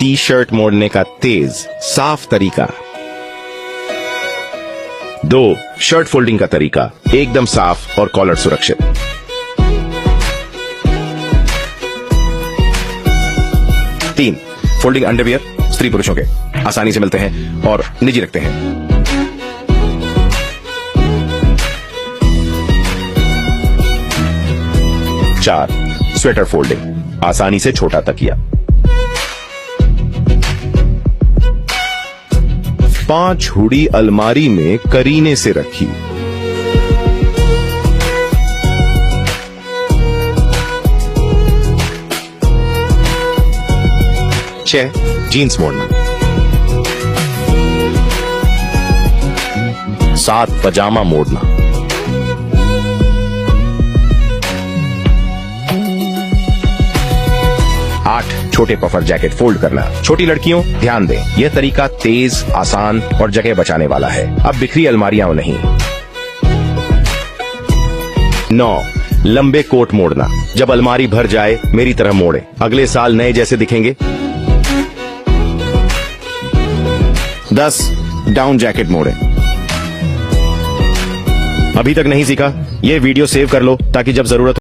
T shirt मोड़ने का तेज साफ तरीका। 2. शर्ट फोल्डिंग का तरीका, एकदम साफ और कॉलर सुरक्षित। 3. फोल्डिंग अंडरवियर, स्त्री पुरुषों के आसानी से मिलते हैं और निजी रखते हैं। 4. स्वेटर फोल्डिंग, आसानी से छोटा तकिया। 5. हुडी अलमारी में करीने से रखी। 6. जीन्स मोड़ना। 7. पजामा मोड़ना। 8. छोटे पफर जैकेट फोल्ड करना। छोटी लड़कियों ध्यान दें, यह तरीका तेज, आसान और जगह बचाने वाला है। अब बिखरी अलमारियां नहीं। 9. लंबे कोट मोड़ना। जब अलमारी भर जाए मेरी तरह मोड़े, अगले साल नए जैसे दिखेंगे। 10. डाउन जैकेट मोड़े। अभी तक नहीं सीखा? यह वीडियो सेव कर लो ताकि जब जरूरत